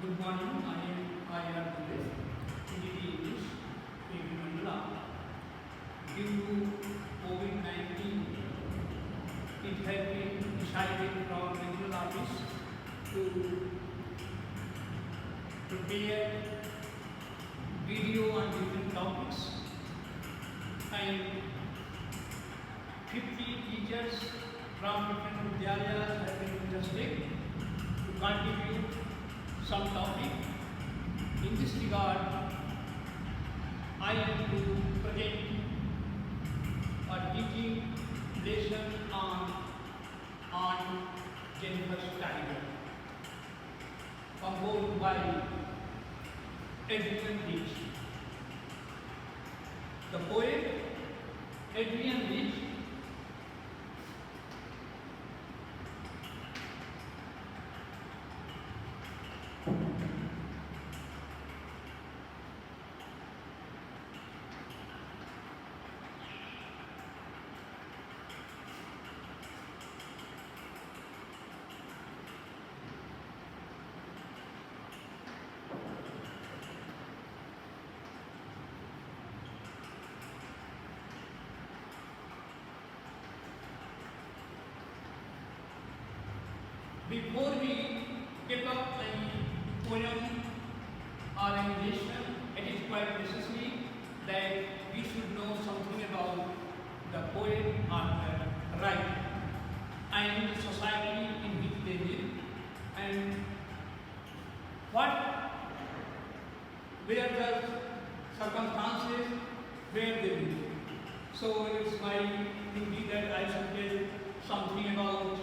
Good morning. I am IR Police, PGD English, KV Mandala. Due to COVID-19, it has been decided from regional office to prepare video on different topics, and 50 teachers from different Vidyalayas have been interested to contribute some topic. In this regard, I am to present a teaching lesson on Jennifer's Tiger, composed by Adrian Rich. The poet Adrian Rich Before we pick up a poem or a lesson, it is quite necessary that we should know something about the poet or the writer and the society in which they live and what were the circumstances where they live. So it's my thinking that I should tell something about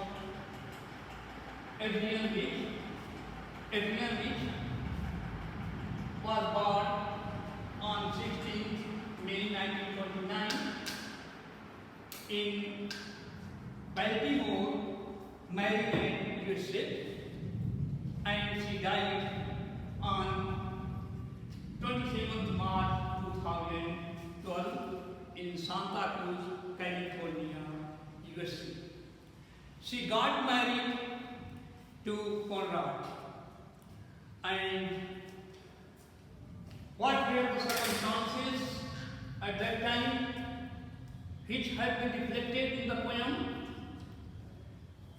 Adrian Rich. Adrian Rich was born on 16th May 1929 in Baltimore, Maryland, USA, and she died on 27th March 2012 in Santa Cruz, California, USA. She got married to Conrad, and what were the circumstances at that time which have been reflected in the poem?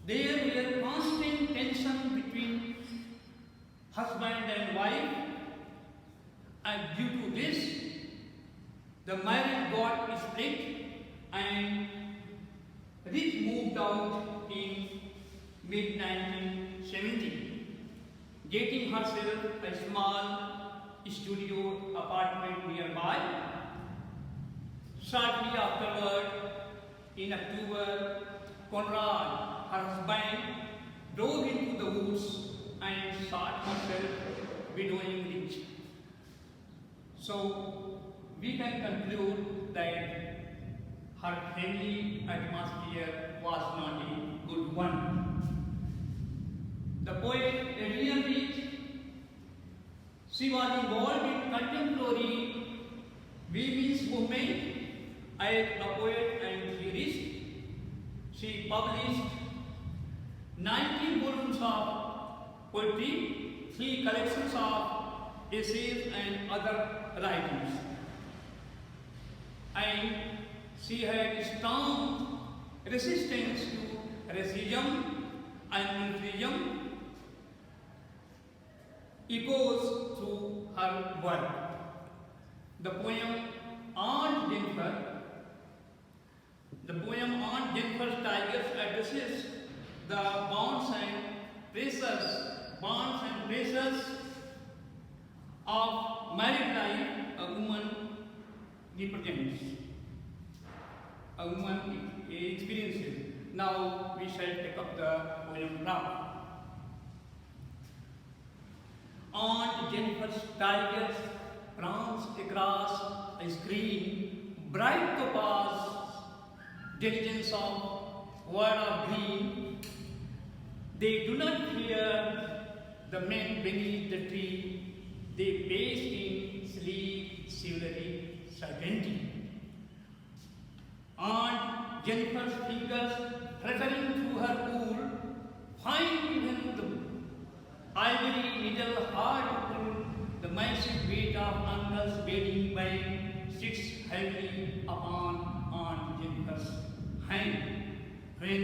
There were constant tension between husband and wife, and due to this, the marriage got split, and Rich moved out in mid-1970, getting herself a small studio apartment nearby. Shortly afterward, in October, Conrad, her husband, drove into the woods and shot herself, widowing Rich. So, we can conclude that her family atmosphere was not a good one. The poet Adrian Rich, she was involved in contemporary women's movement as a poet and theorist. She published 19 volumes of poetry, 3 collections of essays and other writings. And she had strong resistance to racism and militarism echoes through her work. The poem Aunt Jennifer's Tigers addresses the bonds and pressures of married life a woman represents, a woman experiences. Now we shall take up the poem now. Aunt Jennifer's tigers prance across a screen, bright topaz, diligence of word of green. They do not fear the men beneath the tree. They pace in sleek chivalry certainty. Aunt Jennifer's fingers fluttering through her wool find even ivory needle hard to pull, the massive weight of uncle's bedding bag sits heavily upon Aunt Jennifer's hand. When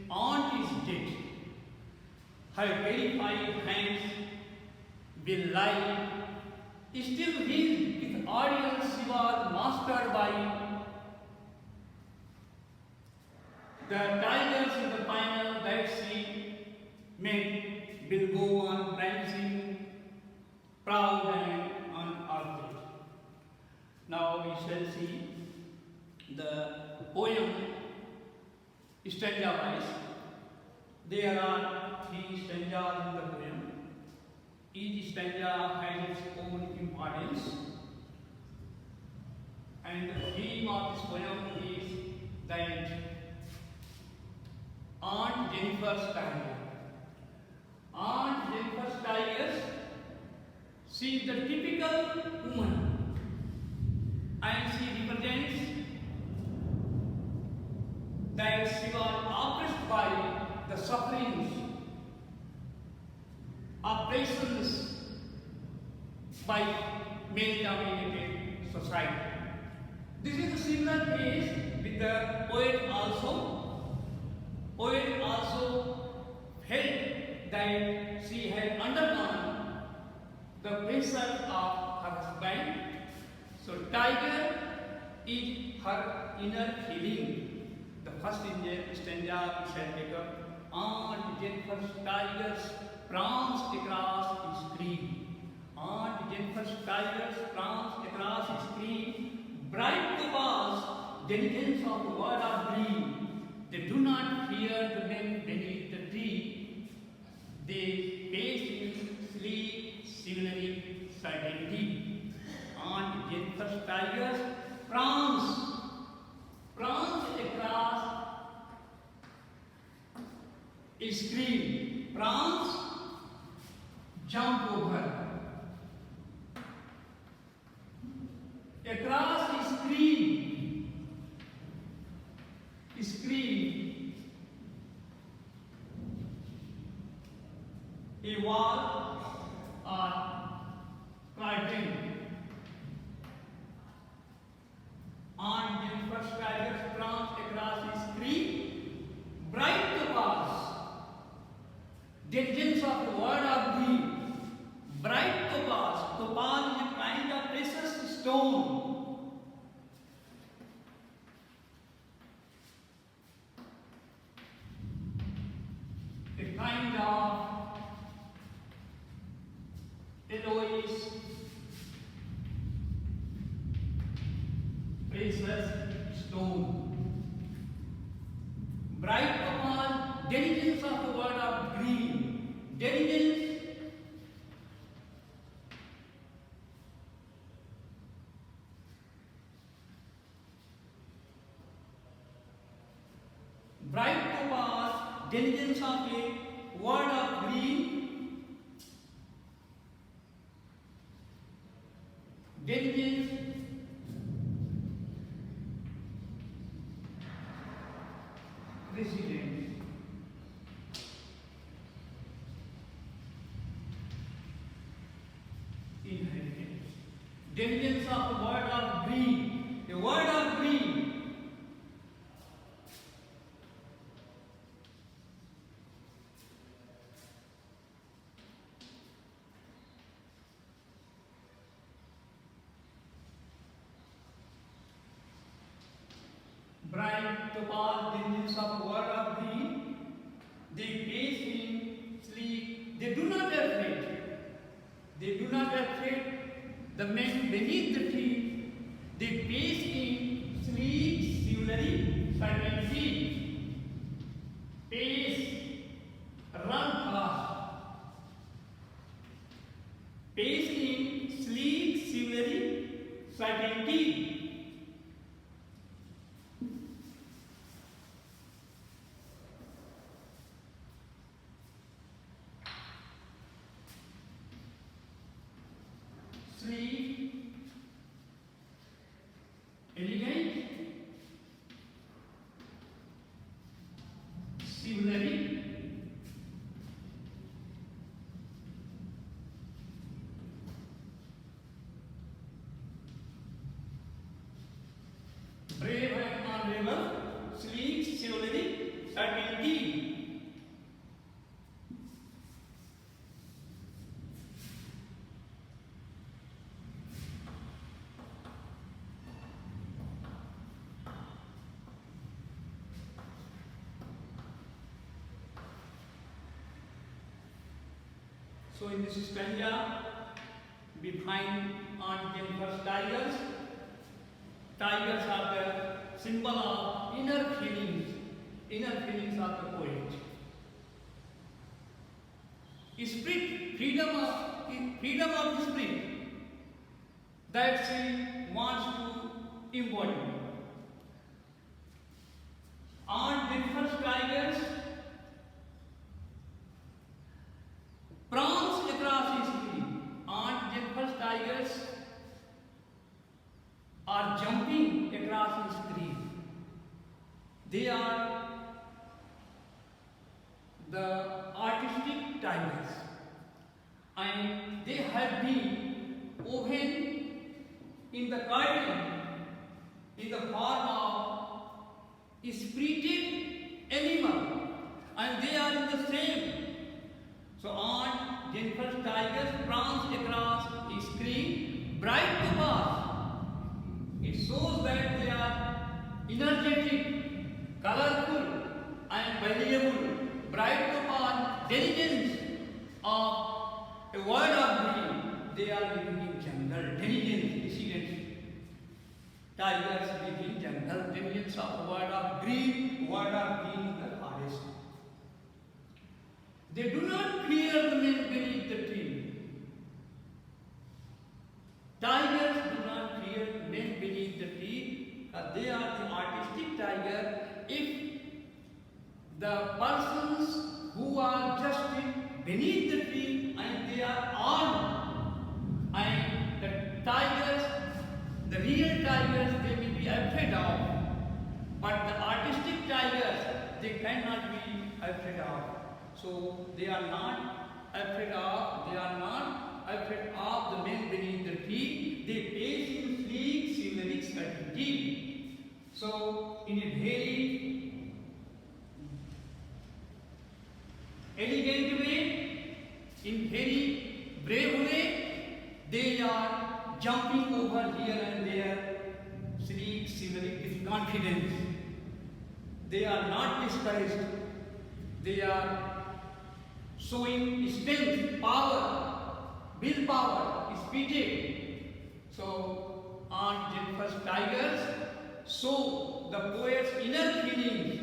Aunt is dead, her terrified hands will lie still his with audience she was mastered by the tigers in the final that she made will go on prancing, proud and unearthly. Now we shall see the poem stanza-wise. There are 3 stanzas in the poem. Each stanza has its own importance. And the theme of this poem is that Aunt Jennifer's tiger. Aunt Jennifer's tigers, she is the typical woman and she represents that she was oppressed by the sufferings, oppressions by male-dominated society. This is a similar case with the poet also. Poet also felt that she had undergone the pressure of her husband. So tiger is her inner feeling. The first stanza we shall take up. Aunt Jennifer's tigers prance across his screen. Aunt Jennifer's tigers prance across his screen. Bright cobras, diligence of the word of dream. They do not fear the men beneath the tree. They pace in sleep, civility, certainty. Aunt Jennifer's tigers prance across a screen. Prance, jump over. Across a screen, a wall or curtain. Aunt Jennifer's tigers prance across a screen. Bright topaz, diligence of the word of dream. Bright topaz. Topaz is a kind of precious stone. A kind of Eloise, precious stone. Bright topaz, diligence of the word of green. Diligence, bright topaz, diligence of a word of green. Diligence, resilience. Inheritance. Diligence of the word of green. The word of green. Bright topaz, diligence of the word of green. They pace in sleep. They do not afraid. They do not afraid the men beneath the tree. They pace in sleep, civility, certainty. Pace, run fast. Pace in sleep, civility, certainty. Sleep, elegant, civility, So in this stanza, we find Aunt Jennifer's tigers. Tigers are the symbol of inner feelings of the poet. Spirit, freedom of spirit that she wants to embody. Aunt Jennifer's tigers prance across his screen. Aunt Jennifer's tigers are jumping across his screen. They are the artistic tigers, and they have been woven in the garden in the form of spirited animal, and they are in the same. So Aunt Jennifer's tigers prance across his screen, bright to pass. It shows that they are energetic, colorful, and valuable, bright to pass, diligence of a word of green. They are living in jungle, diligence, dissidents. Tigers live in jungle, diligence of word of green in the forest. They do not fear the men beneath the tree. Tigers do not fear men beneath the tree. They are the artistic tiger. If the persons who are just beneath the tree and they are armed, and the tigers, the real tigers, they will be afraid of. But the artistic tigers, they cannot be afraid of. So they are not afraid of the men beneath the tree. They pace in sleek, silvery certainty. So in a very elegant way, in very brave way, they are jumping over here and there, sleek, silvery, with confidence. They are not discouraged. They are showing strength, power, willpower, spirit. So Aunt Jennifer's tigers show the poet's inner feelings,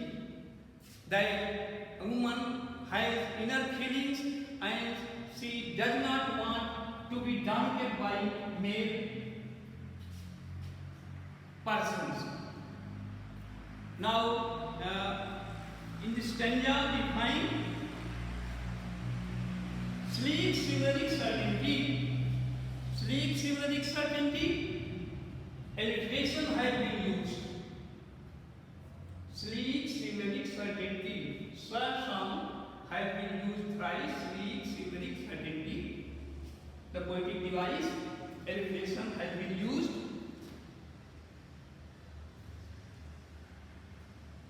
that a woman has inner feelings and she does not want to be dominated by male persons. Now, in this stanza we find sleek chivalric certainty. Sleek chivalric certainty, alliteration has been used. Sleek chivalric certainty, swa-sum has been used thrice. Sleek chivalric certainty, the poetic device, alliteration has been used.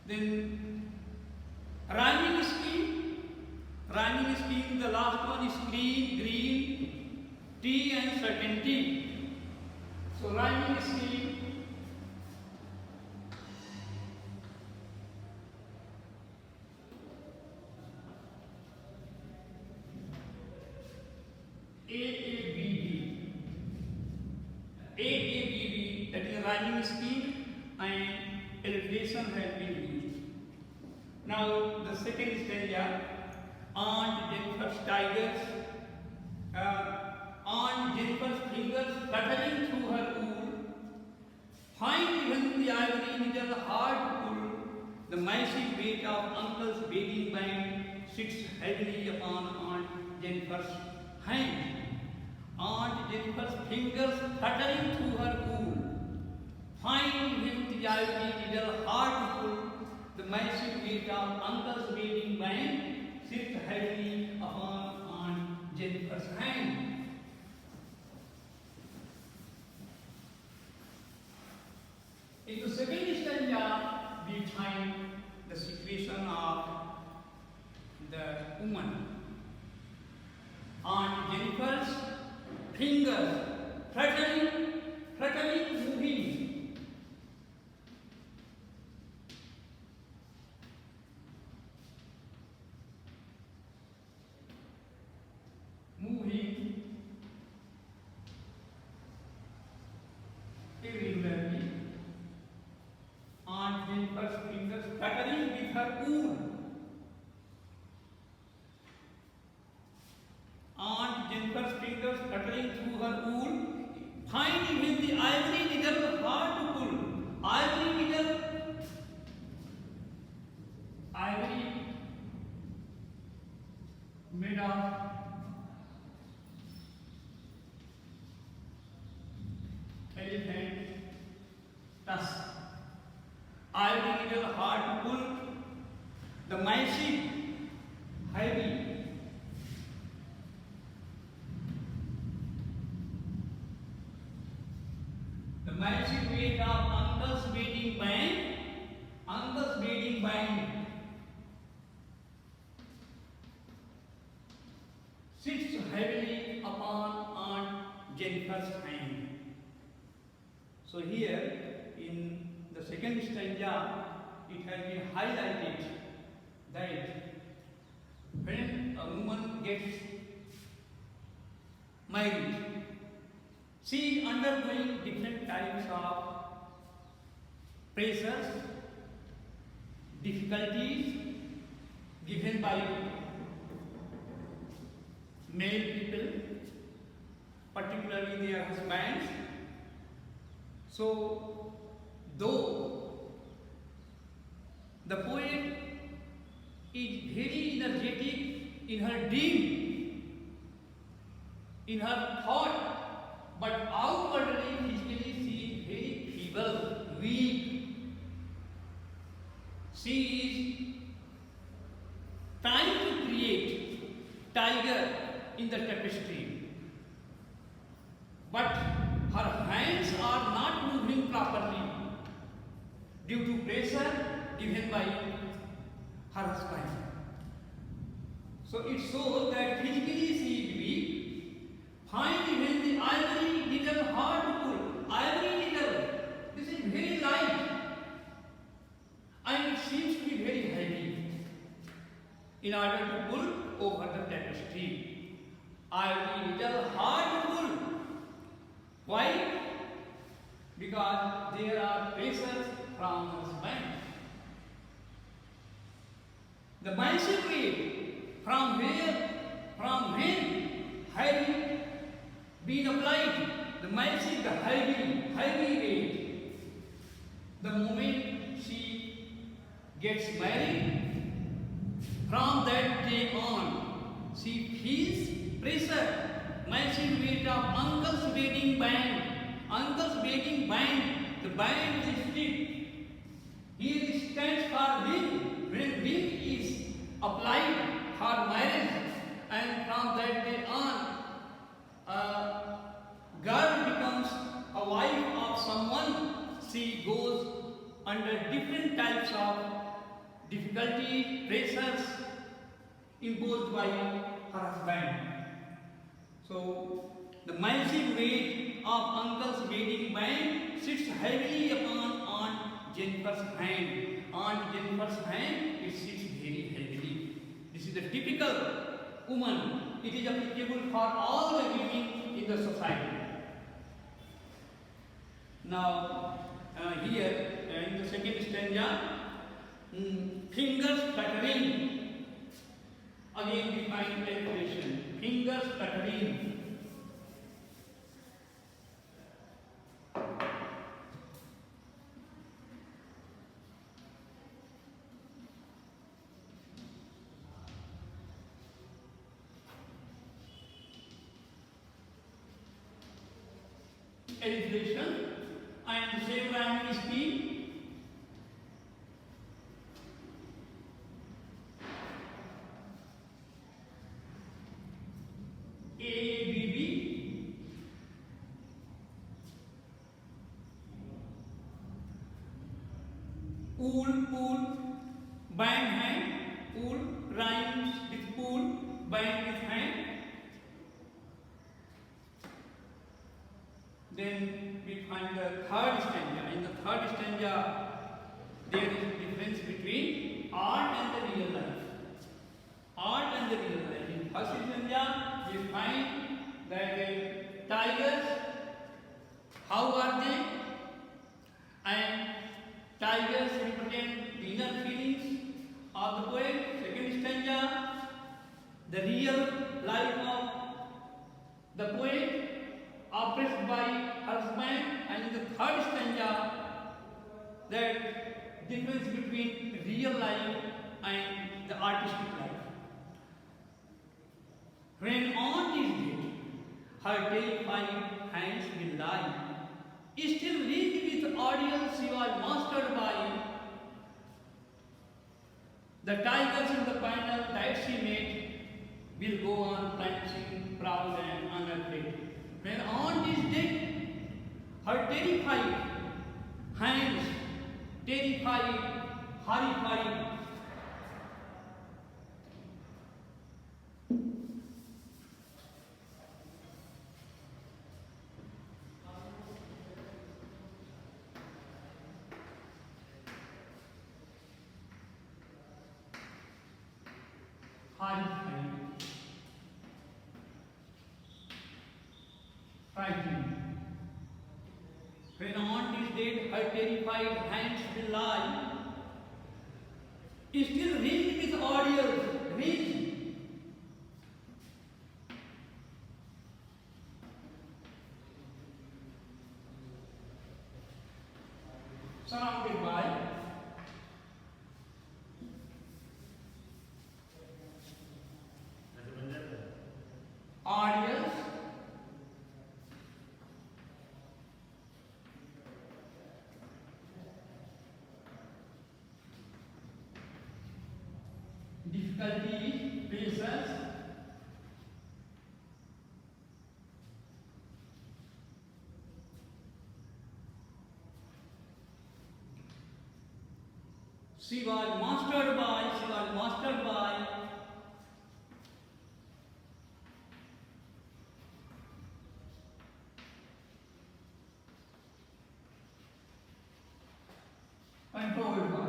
Then rhyming scheme, the last one is green, green, tea and certainty. So rhyming scheme, AABB, that is a rhyming scheme, and alliteration has been used. Now the second stanza, Aunt Jennifer's tigers, Aunt Jennifer's fingers fluttering through her wool, find even the ivory needle hard to pull. The massive weight of Uncle's bedding band sits heavily upon Aunt Jennifer's hand. Aunt Jennifer's fingers fluttering through her wool, find even the ivory needle hard to pull. The massive weight of Uncle's bedding band sits heavily upon Aunt Jennifer's hand. In the second stanza, we find the situation of the woman. Aunt Jennifer's fingers fluttering, moving. her wool. Aunt Jennifer's fingers fluttering through her wool, find even the ivory needle hard to pull. Ivory needle, ivory made of elephant tusk. Ivory needle hard to pull. The massive, heavy. The massive weight of uncle's wedding band. Uncle's wedding band sits heavily upon Aunt Jennifer's hand. So here in the second stanza, it has been highlighted that when a woman gets married, she is undergoing different types of pressures, difficulties given by male people, particularly their husbands. So, though the poet is very energetic in her dream, in her thought, but outwardly, physically, she is very feeble, weak. She is trying to create tiger in the tapestry, but her hands are not moving properly due to pressure given by her husband. So it shows that physically she is weak. Find even the ivory needle hard to pull. Ivory needle, this is very light and it seems to be very heavy in order to pull over the tapestry. Ivory needle hard to pull. Why? Because there are pressures from her spine. The massive weight from where, from when had been applied, the massive, the heavy weight. The moment she gets married, from that day on, she feels pressure. Massive weight of uncle's wedding band. Uncle's wedding band. The band is stiff. Here stands for ring. When ring is applied for marriage, and from that day on, a girl becomes a wife of someone. She goes under different types of difficulties, pressures imposed by her husband. So, the massive weight of uncle's wedding band sits heavily upon Aunt Jennifer's hand. Aunt Jennifer's hand, it sits very heavily. This is the typical woman. It is applicable for all the women in the society. Now, here in the second stanza, fingers fluttering. Again we find calculation. Fingers fluttering. Alliteration and same rhyming scheme. ABB. Wool, pool, band, hand. Wool rhymes with pool, band with hand. Then we find the third stanza. In the third stanza, there is a difference between art and the real life. Art and the real life. In first stanza, we find that tigers, how are they? And tigers represent the inner feelings, of the poet, second stanza, the real life of the poet oppressed by husband, and in the third stanza, that difference between real life and the artistic life. When aunt is dead, her terrified hands will lie. Still ringed with audience she was mastered by the tigers in the panel that she made will go on prancing, proud and unafraid. When aunt is dead, her terrified hands, terrified, horrified, frightened. When aunt is dead, her terrified hands will lie. Still ringed with audience, ringed. Surrounded by audience, difficulties, patience, she was mastered by controlled by.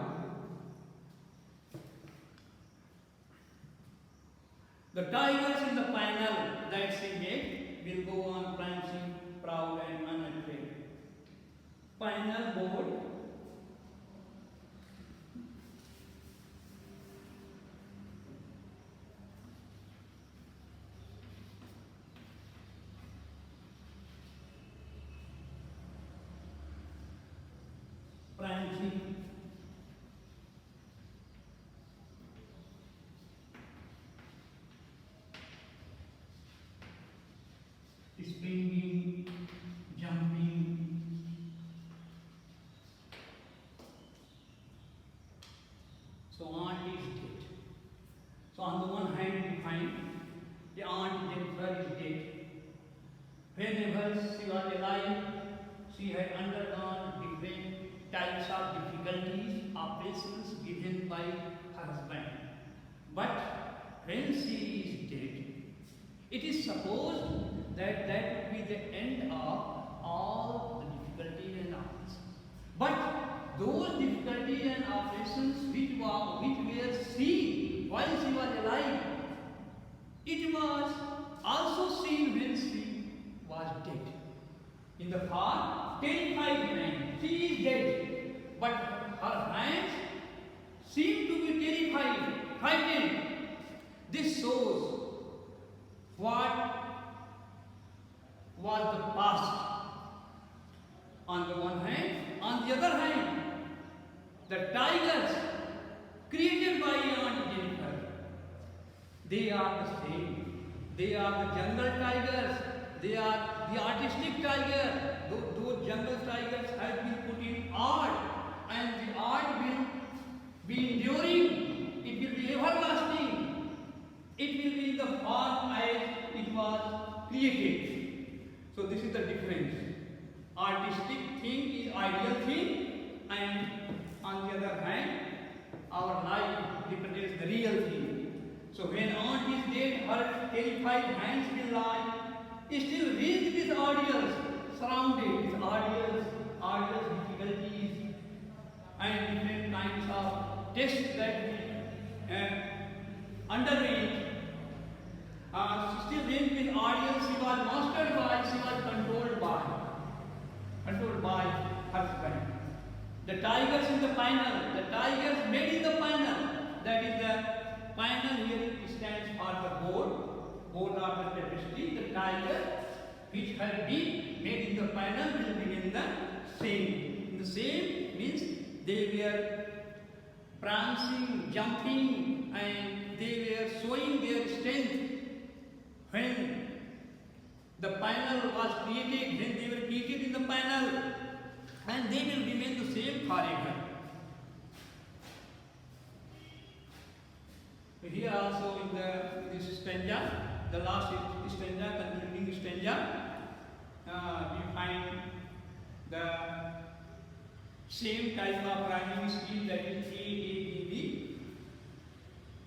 The tigers in the panel that she made will go on prancing, proud and unafraid. Panel board, prancing, springing, jumping, so aunt is dead. So on the one hand we find the aunt Jennifer is dead. Whenever she was alive, she had undergone different types of difficulties, operations given by her husband. But when she is dead, it is supposed that that would be the end of all the difficulties and operations. But those difficulties and operations which were seen while she was alive, it was also seen when she was dead. In the form, terrified man, she is dead, but her hands seem to be terrified, frightened. This shows what was the past on the one hand. On the other hand, the tigers created by Aunt Jennifer, they are the same. They are the jungle tigers. They are the artistic tiger. Those jungle tigers have been put in art, and the art will be enduring. It will be everlasting. It will be in the form as it was created. So this is the difference. Artistic thing is ideal thing, and on the other hand, our life represents the real thing. So when aunt is dead, her terrified hands will lie, still ringed with audience, surrounded with audience difficulties, and different kinds of tests that we underwent. Still ringed with audience, she was mastered by, she was controlled by her husband. The tigers in the panel, the tigers made in the panel, that is which have been made in the panel will remain the same. The same means they were prancing, jumping, and they were showing their strength when the panel was created, when they were created in the panel, and they will remain the same forever. Here also in this stanza, the last stanza, concluding stanza, we find the same type of rhyming scheme, that is A, A, B, B.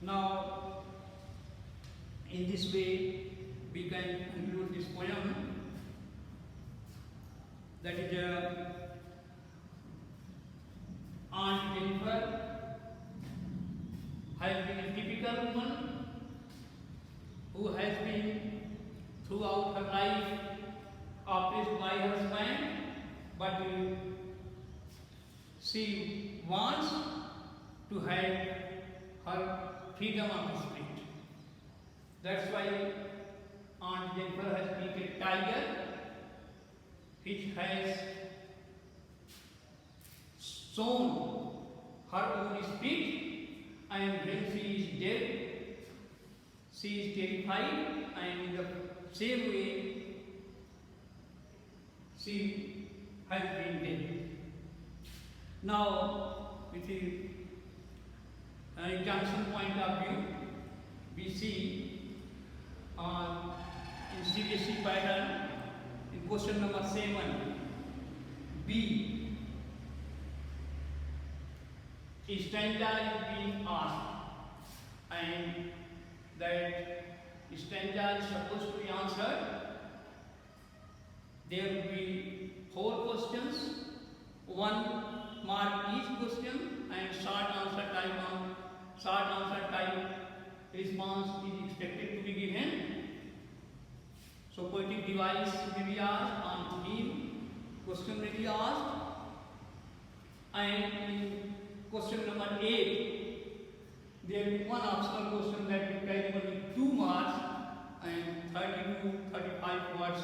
Now, in this way, we can conclude this poem. That is Aunt Jennifer has been a typical woman who has been throughout her life oppressed by her husband, but she wants to have her freedom of spirit. That's why Aunt Jennifer has created a tiger which has shown her own spirit, and when she is dead, she is terrified, and in the same way she has been dead. Now, with the junction point of view, we see in CBSE pattern, in question number 7, B, a stanza is being asked, and that stanza is supposed to be answered. There will be 4 questions, 1 mark each question, and short answer type response is expected to be given. So poetic device may be asked, on theme question may be asked, and in question number 8, there will be 1 optional question that will carry only 2 marks, and 30-35 words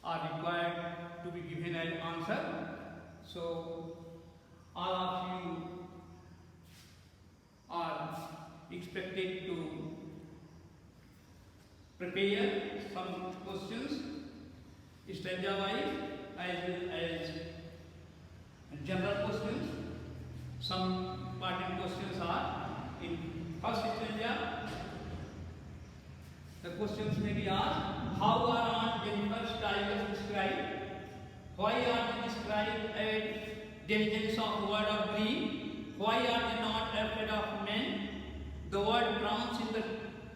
are required to be given as answer. So all of you are expected to prepare some questions stanza wise as well as general questions. Some important questions are in first stanza. The questions may be asked: how are Aunt Jennifer's tigers described? Why are they described as diligence of word of dream? Why are they not afraid of men? The word prance in the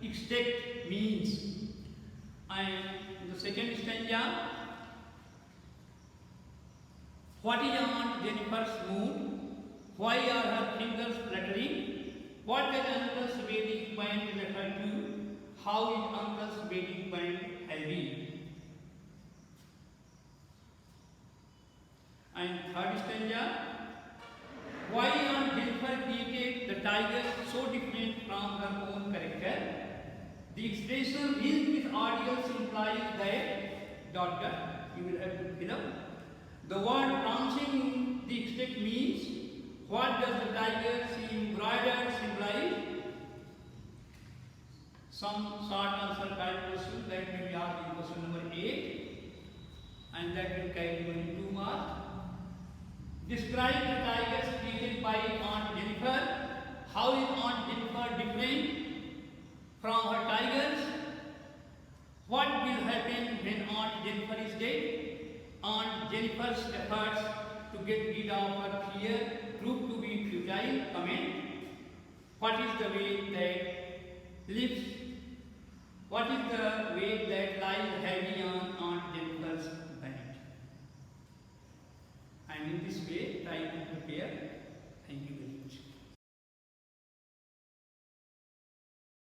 extract means. And in the second stanza, what is Aunt Jennifer's mood? Why are her fingers fluttering? What does Uncle's wedding band refer to? How is Uncle's wedding band heavy? And third stanza, why Aunt Jennifer created the tiger so different from her own character? The expression "is with audience" implies that ... you will have to fill up. The word prancing the extract means. What does the tiger she embroidered symbolize? Some short answer type question that may be asked in question number 8, and that will carry only 2 marks. Describe the tigers created by Aunt Jennifer. How is Aunt Jennifer different from her tigers? What will happen when Aunt Jennifer is dead? Aunt Jennifer's efforts to get rid of her fear proved to be futile. Comment. What is the weight that lives? What is the weight that lies heavy on Aunt Jennifer's back? And in this way, try to prepare. Thank you very much.